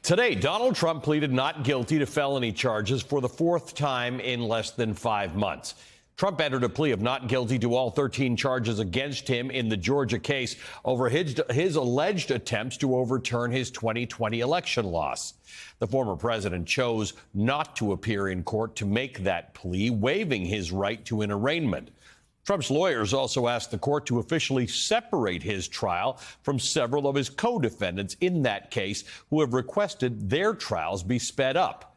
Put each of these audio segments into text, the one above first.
Today, Donald Trump pleaded not guilty to felony charges for the fourth time in less than 5 months. Trump entered a plea of not guilty to all 13 charges against him in the Georgia case over his alleged attempts to overturn his 2020 election loss. The former president chose not to appear in court to make that plea, waiving his right to an arraignment. Trump's lawyers also asked the court to officially separate his trial from several of his co-defendants in that case who have requested their trials be sped up.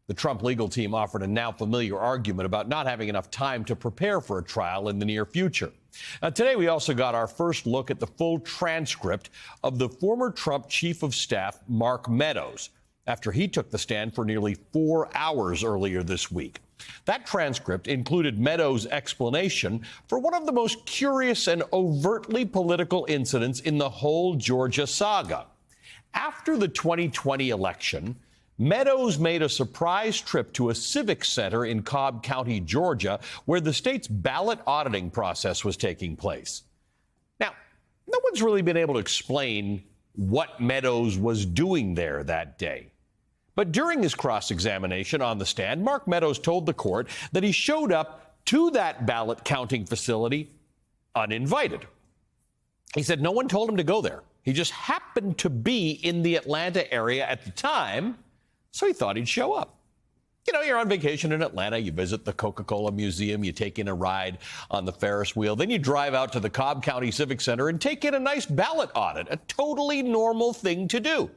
The Trump legal team offered a now familiar argument about not having enough time to prepare for a trial in the near future. Now, today, we also got our first look at the full transcript of the former Trump chief of staff, Mark Meadows, after he took the stand for nearly 4 hours earlier this week. That transcript included Meadows' explanation for one of the most curious and overtly political incidents in the whole Georgia saga. After the 2020 election, Meadows made a surprise trip to a civic center in Cobb County, Georgia, where the state's ballot auditing process was taking place. Now, no one's really been able to explain what Meadows was doing there that day. But during his cross-examination on the stand, Mark Meadows told the court that he showed up to that ballot counting facility uninvited. He said no one told him to go there. He just happened to be in the Atlanta area at the time, so he thought he'd show up. You know, you're on vacation in Atlanta, you visit the Coca-Cola Museum, you take in a ride on the Ferris wheel, then you drive out to the Cobb County Civic Center and take in a nice ballot audit, a totally normal thing to do.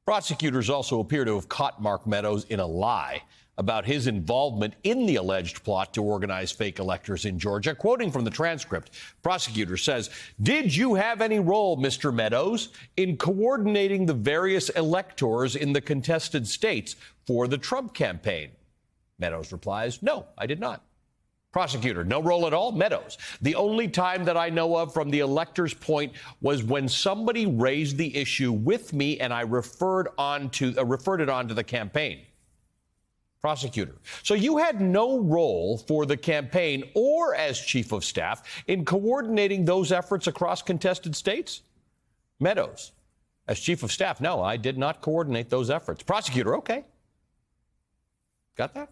Prosecutors also appear to have caught Mark Meadows in a lie about his involvement in the alleged plot to organize fake electors in Georgia. Quoting from the transcript, prosecutor says, "Did you have any role, Mr. Meadows, in coordinating the various electors in the contested states for the Trump campaign?" Meadows replies, "No, I did not." Prosecutor, "No role at all?" Meadows, "The only time that I know of from the elector's point was when somebody raised the issue with me and I referred it on to the campaign." Prosecutor, "So you had no role for the campaign or as chief of staff in coordinating those efforts across contested states?" Meadows, "As chief of staff, no, I did not coordinate those efforts." Prosecutor, "Okay. Got that?"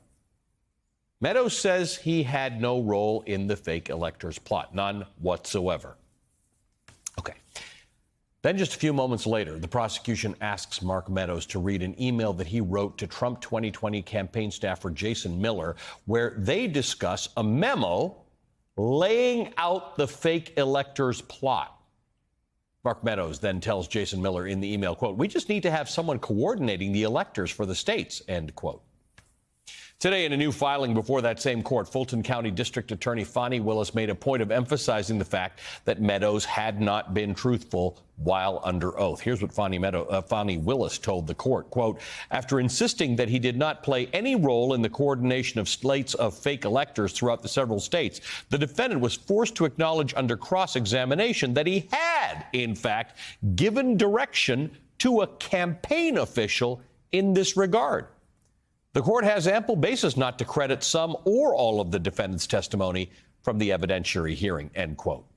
Meadows says he had no role in the fake electors plot, none whatsoever. Okay. Then just a few moments later, the prosecution asks Mark Meadows to read an email that he wrote to Trump 2020 campaign staffer Jason Miller, where they discuss a memo laying out the fake electors plot. Mark Meadows then tells Jason Miller in the email, quote, "We just need to have someone coordinating the electors for the states," end quote. Today, in a new filing before that same court, Fulton County District Attorney Fani Willis made a point of emphasizing the fact that Meadows had not been truthful while under oath. Here's what Fani Willis told the court, quote, "After insisting that he did not play any role in the coordination of slates of fake electors throughout the several states, the defendant was forced to acknowledge under cross-examination that he had, in fact, given direction to a campaign official in this regard. The court has ample basis not to credit some or all of the defendant's testimony from the evidentiary hearing," end quote.